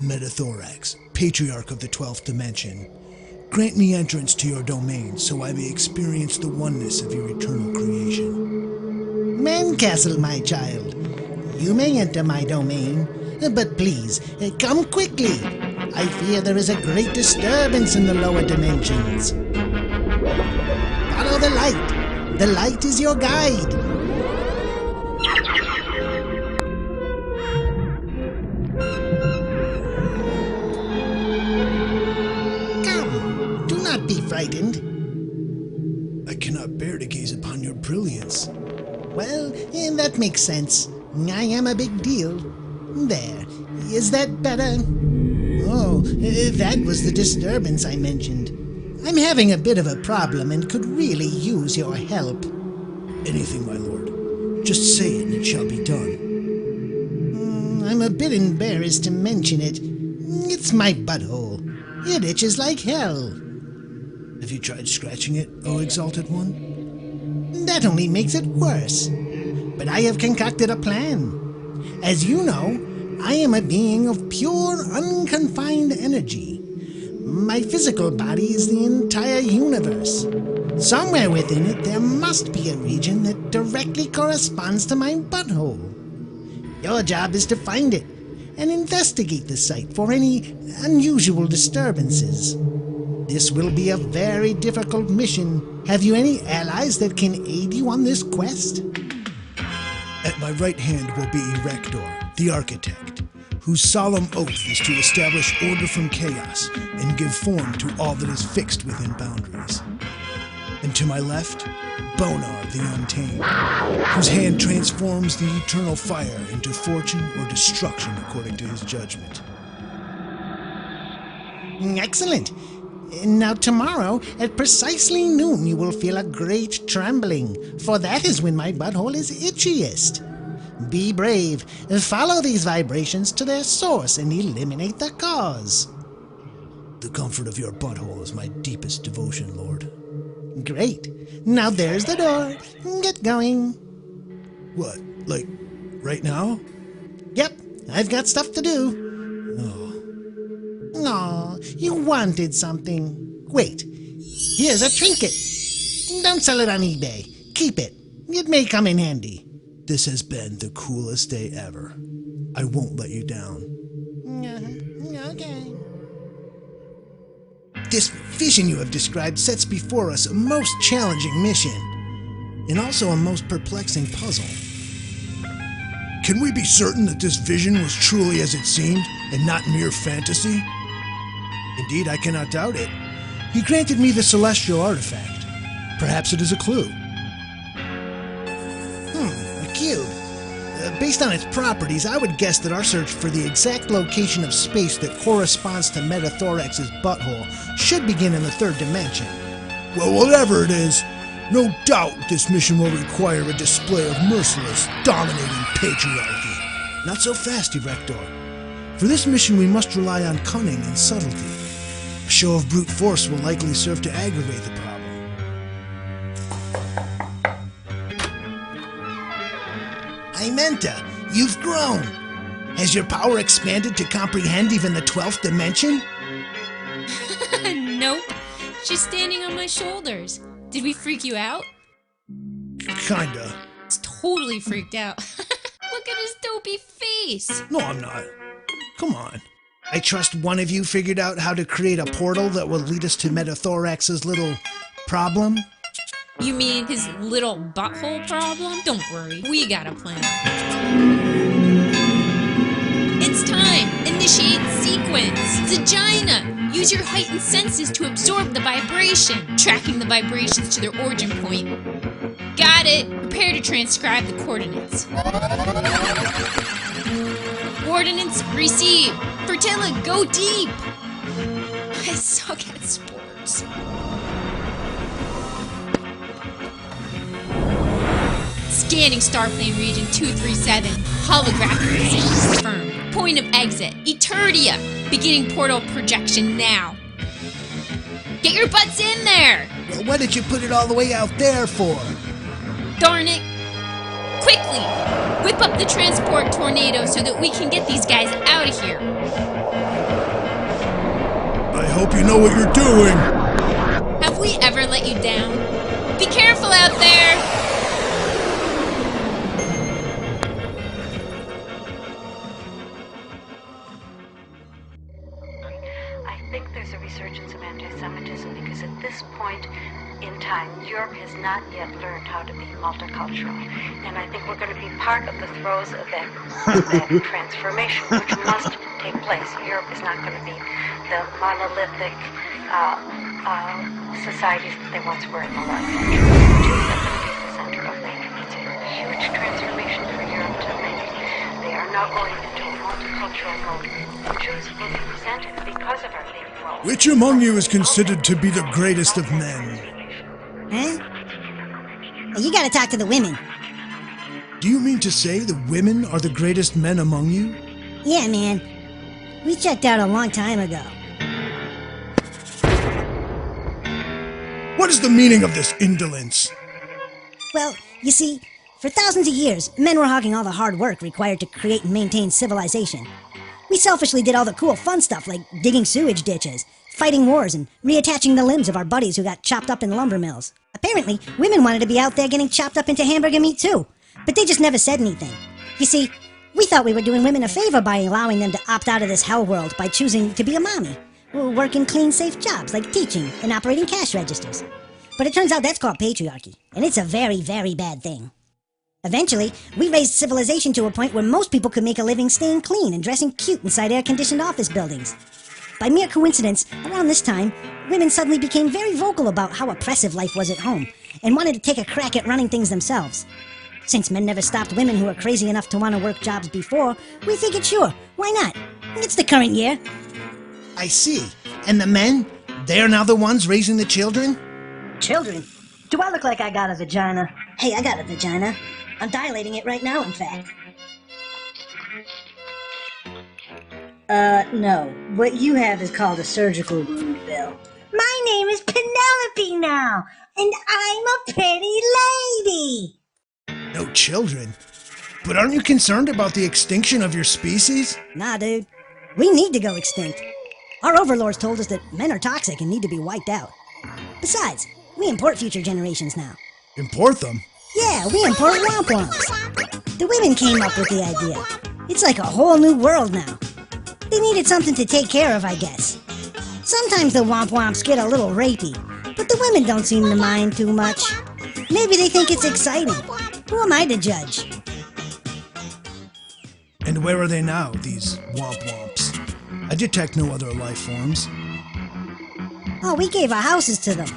Metathorax, Patriarch of the 12th Dimension, grant me entrance to your domain so I may experience the oneness of your eternal creation. Mancastle, my child. You may enter my domain, but please, come quickly. I fear there is a great disturbance in the lower dimensions. Follow the light. The light is your guide. Come, do not be frightened. I cannot bear to gaze upon your brilliance. Well, that makes sense. I am a big deal. There. Is that better? Oh, that was the disturbance I mentioned. I'm having a bit of a problem and could really use your help. Anything, my lord. Just say it and it shall be done. I'm a bit embarrassed to mention it. It's my butthole. It itches like hell. Have you tried scratching it, O Exalted One? That only makes it worse. But I have concocted a plan. As you know, I am a being of pure, unconfined energy. My physical body is the entire universe. Somewhere within it, there must be a region that directly corresponds to my butthole. Your job is to find it and investigate the site for any unusual disturbances. This will be a very difficult mission. Have you any allies that can aid you on this quest? At my right hand will be Erector, the architect, whose solemn oath is to establish order from chaos and give form to all that is fixed within boundaries. And to my left, Bonar the Untamed, whose hand transforms the eternal fire into fortune or destruction according to his judgment. Excellent. Now tomorrow, at precisely noon, you will feel a great trembling, for that is when my butthole is itchiest. Be brave, follow these vibrations to their source and eliminate the cause. The comfort of your butthole is my deepest devotion, Lord. Great. Now there's the door. Get going. What, like, right now? Yep, I've got stuff to do. Oh. Aw, you wanted something. Wait, here's a trinket. Don't sell it on eBay. Keep it. It may come in handy. This has been the coolest day ever. I won't let you down. Okay. This vision you have described sets before us a most challenging mission, and also a most perplexing puzzle. Can we be certain that this vision was truly as it seemed, and not mere fantasy? Indeed, I cannot doubt it. He granted me the celestial artifact. Perhaps it is a clue. A cube. Based on its properties, I would guess that our search for the exact location of space that corresponds to Metathorax's butthole should begin in the third dimension. Well, whatever it is, no doubt this mission will require a display of merciless, dominating patriarchy. Not so fast, Erector. For this mission we must rely on cunning and subtlety. A show of brute force will likely serve to aggravate the problem. Imenta, you've grown. Has your power expanded to comprehend even the 12th dimension? Nope. She's standing on my shoulders. Did we freak you out? Kinda. It's totally freaked out. Look at his dopey face. No, I'm not. Come on. I trust one of you figured out how to create a portal that will lead us to Metathorax's little problem? You mean his little butthole problem? Don't worry, we got a plan. It's time! Initiate sequence! Zegina! Use your heightened senses to absorb the vibration, tracking the vibrations to their origin point. Got it! Prepare to transcribe the coordinates. Coordinates received! Fertilla, go deep! I suck at sports. Scanning Starplane Region 237. Holographic position confirmed. Point of exit, Eturdia. Beginning portal projection now. Get your butts in there! Well, what did you put it all the way out there for? Darn it! Quickly! Whip up the transport tornado so that we can get these guys out of here. hope you know what you're doing. Have we ever let you down? Be careful out there! I think there's a resurgence of anti-Semitism because at this point in time, Europe has not yet learned how to be multicultural. And I think we're going to be part of the throes of that transformation, which must take place. Europe is not going to be the monolithic societies that they once were in the last century. Jews are going to be the center of that. It's a huge transformation for Europe to make. They are now going into a multicultural mode. The Jews will be resented because of our leading role. Which among you is considered to be the greatest of men? Huh? You gotta talk to the women. Do you mean to say the women are the greatest men among you? Yeah, man. We checked out a long time ago. What is the meaning of this indolence? Well, you see, for thousands of years, men were hogging all the hard work required to create and maintain civilization. We selfishly did all the cool fun stuff like digging sewage ditches, fighting wars, and reattaching the limbs of our buddies who got chopped up in lumber mills. Apparently, women wanted to be out there getting chopped up into hamburger meat too, but they just never said anything. You see, we thought we were doing women a favor by allowing them to opt out of this hell world by choosing to be a mommy, or work in clean, safe jobs like teaching and operating cash registers. But it turns out that's called patriarchy, and it's a very, very bad thing. Eventually, we raised civilization to a point where most people could make a living staying clean and dressing cute inside air-conditioned office buildings. By mere coincidence, around this time, women suddenly became very vocal about how oppressive life was at home, and wanted to take a crack at running things themselves. Since men never stopped women who were crazy enough to want to work jobs before, we figured sure, why not? It's the current year. I see. And the men? They're now the ones raising the children? Children? Do I look like I got a vagina? Hey, I got a vagina. I'm dilating it right now, in fact. No. What you have is called a surgical wound, Bill. My name is Penelope now, and I'm a pretty lady. No children? But aren't you concerned about the extinction of your species? Nah, dude. We need to go extinct. Our overlords told us that men are toxic and need to be wiped out. Besides, we import future generations now. Import them? Yeah, we import womp-womps. The women came up with the idea. It's like a whole new world now. They needed something to take care of, I guess. Sometimes the womp-womps get a little rapey, but the women don't seem to mind too much. Maybe they think it's exciting. Who am I to judge? And where are they now, these womp-womps? I detect no other life forms. Oh, we gave our houses to them.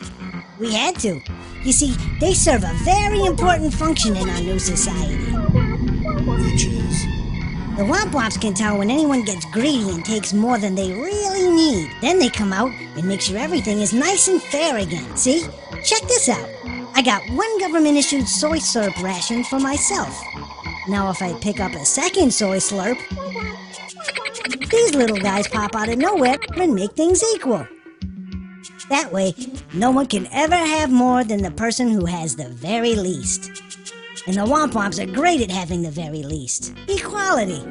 We had to. You see, they serve a very important function in our new society. Which is? The womp-womps can tell when anyone gets greedy and takes more than they really need. Then they come out and make sure everything is nice and fair again. See? Check this out. I got one government-issued soy slurp ration for myself. Now if I pick up a second soy slurp, these little guys pop out of nowhere and make things equal. That way, no one can ever have more than the person who has the very least. And the womp-womps are great at having the very least. Equality.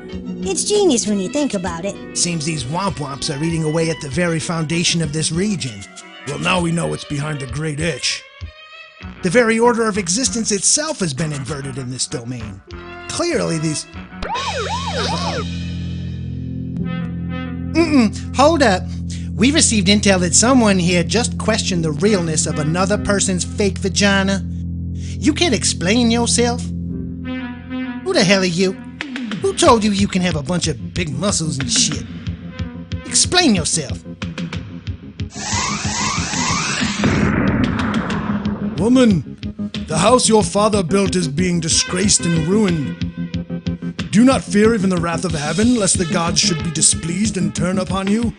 It's genius when you think about it. Seems these womp-womps are eating away at the very foundation of this region. Well, now we know what's behind the Great Itch. The very order of existence itself has been inverted in this domain. Clearly these... Hold up. We received intel that someone here just questioned the realness of another person's fake vagina. You can't explain yourself? Who the hell are you? Who told you you can have a bunch of big muscles and shit? Explain yourself. Woman, the house your father built is being disgraced and ruined. Do you not fear even the wrath of heaven, lest the gods should be displeased and turn upon you?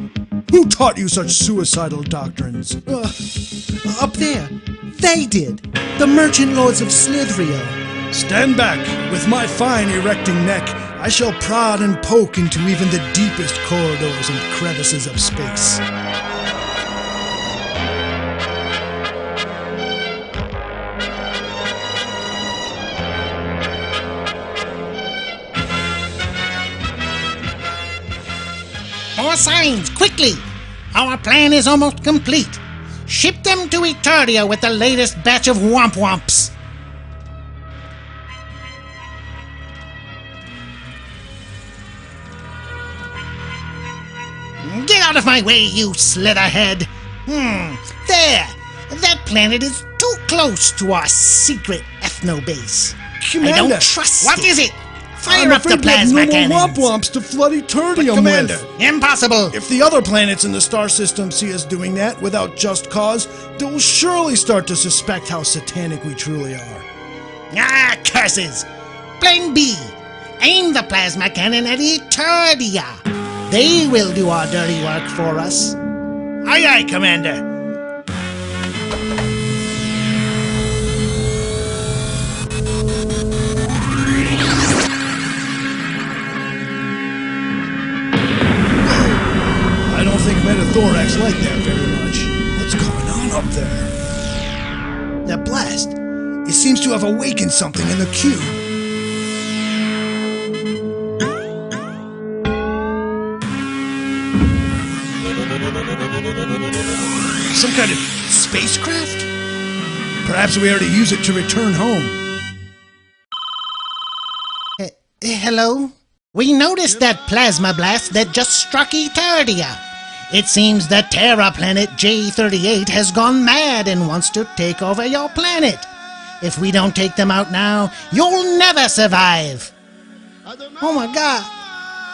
Who taught you such suicidal doctrines? Up there. They did. The merchant lords of Slithrio. Stand back. With my fine erecting neck, I shall prod and poke into even the deepest corridors and crevices of space. More signs, quickly! Our plan is almost complete. Ship them to Eturdia with the latest batch of womp-womps. Get out of my way, you slitherhead! There! That planet is too close to our secret ethno-base. Commander, I don't trust what it. is it? Fire I'm up the afraid we have plasma no more cannons. womp-womps to flood Eturdium Commander, with. Impossible! If the other planets in the star system see us doing that without just cause, they will surely start to suspect how satanic we truly are. Ah, curses! Plan B. Aim the plasma cannon at Eturdia. They will do our dirty work for us. Aye, aye, Commander. I don't think Metathorax like that very much. What's going on up there? That blast. It seems to have awakened something in the cube. Some kind of spacecraft? Perhaps we are to use it to return home. Hello? We noticed that plasma blast that just struck Eturdia. It seems the Terra planet J38 has gone mad and wants to take over your planet. If we don't take them out now, you'll never survive. Oh my God.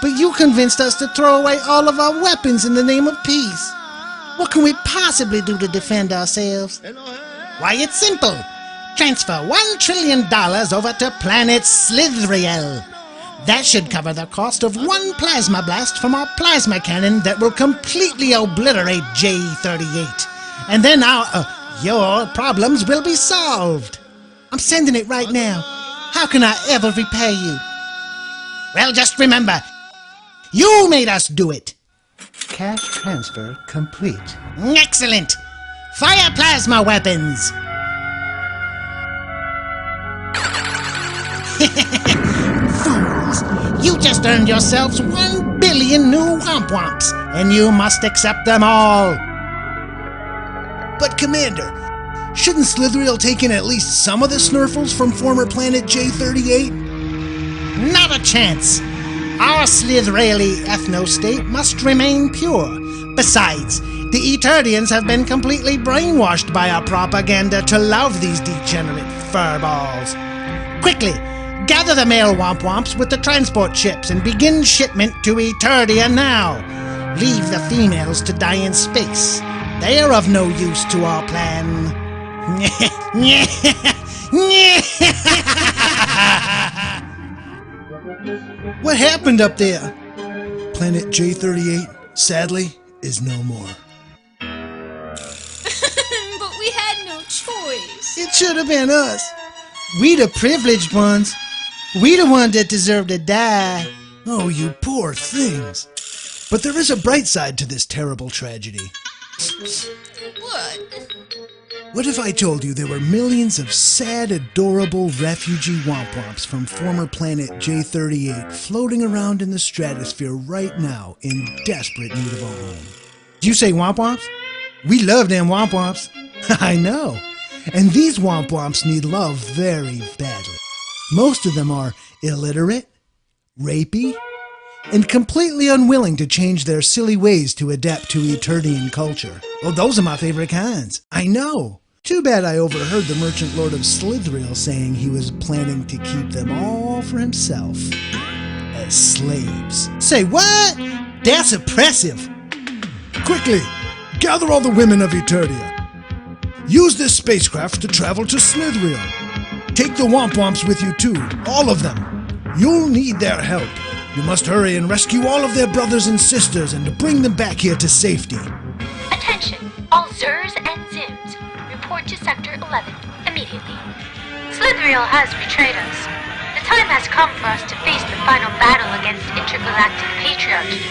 But you convinced us to throw away all of our weapons in the name of peace. What can we possibly do to defend ourselves? Why, it's simple. Transfer $1 trillion over to planet Slithriel. That should cover the cost of one plasma blast from our plasma cannon that will completely obliterate J38. And then your problems will be solved. I'm sending it right now. How can I ever repay you? Well, just remember, you made us do it. Cash transfer complete. Excellent. Fire plasma weapons. Fools! You just earned yourselves 1 billion new womp-womps, and you must accept them all. But Commander, shouldn't Slithriel take in at least some of the snurfles from former planet J38? Not a chance. Our Slithraeli ethno-state must remain pure. Besides, the Eturdians have been completely brainwashed by our propaganda to love these degenerate furballs. Quickly, gather the male womp-womps with the transport ships and begin shipment to Eturdia now. Leave the females to die in space. They are of no use to our plan. What happened up there? Planet J38, sadly, is no more. But we had no choice. It should have been us. We the privileged ones. We the ones that deserve to die. Oh, you poor things. But there is a bright side to this terrible tragedy. What? What if I told you there were millions of sad, adorable refugee womp-womps from former planet J38 floating around in the stratosphere right now in desperate need of a home? Did you say womp-womps? We love them womp-womps. I know. And these womp-womps need love very badly. Most of them are illiterate, rapey, and completely unwilling to change their silly ways to adapt to Eturdian culture. Oh, those are my favorite kinds. I know. Too bad I overheard the Merchant Lord of Slithriel saying he was planning to keep them all for himself as slaves. Say what? That's oppressive. Quickly, gather all the women of Eturdia. Use this spacecraft to travel to Slithriel. Take the womp-womps with you too, all of them. You'll need their help. You must hurry and rescue all of their brothers and sisters and bring them back here to safety. Attention, all ZOARs and ZIMs. Report to Sector 11 immediately. Slithriel has betrayed us. The time has come for us to face the final battle against intergalactic patriarchy.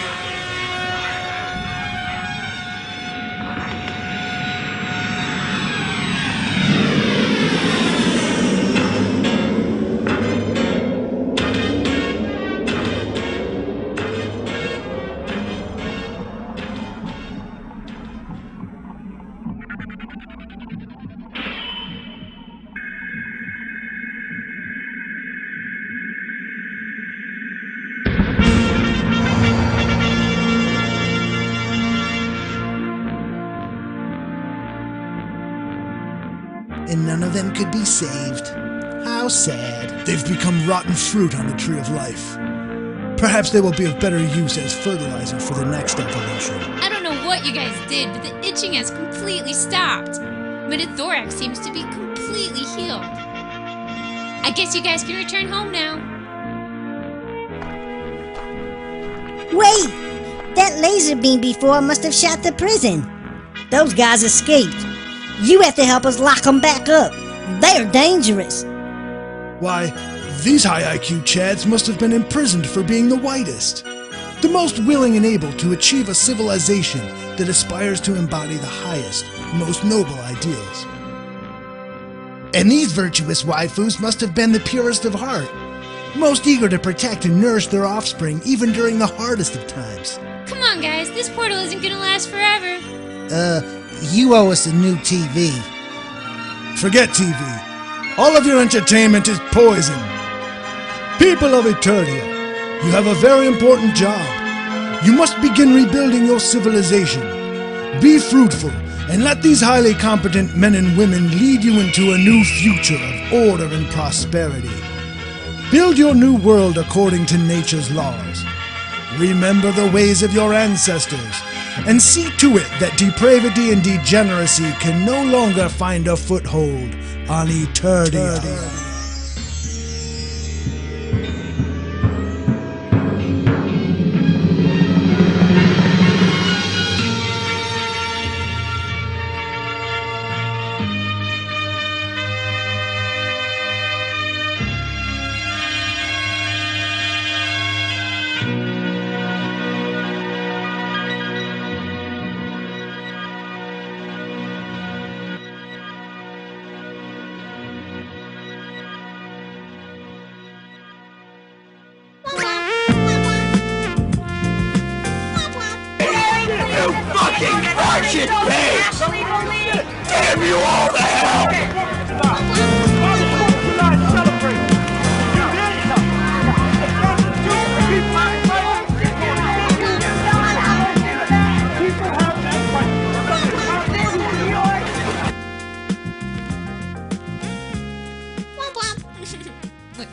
none of them could be saved. How sad. They've become rotten fruit on the tree of life. Perhaps they will be of better use as fertilizer for the next evolution. I don't know what you guys did, but the itching has completely stopped. My thorax seems to be completely healed. I guess you guys can return home now. Wait! That laser beam before must have shot the prison. Those guys escaped. You have to help us lock them back up. They're dangerous. Why, these high IQ Chads must have been imprisoned for being the whitest. The most willing and able to achieve a civilization that aspires to embody the highest, most noble ideals. And these virtuous waifus must have been the purest of heart, most eager to protect and nourish their offspring even during the hardest of times. Come on, guys, this portal isn't gonna last forever. You owe us a new TV. Forget TV. All of your entertainment is poison. People of Eturdia, you have a very important job. You must begin rebuilding your civilization. Be fruitful, and let these highly competent men and women lead you into a new future of order and prosperity. Build your new world according to nature's laws. Remember the ways of your ancestors, and see to it that depravity and degeneracy can no longer find a foothold on Eturdia. Damn you all to hell! Look,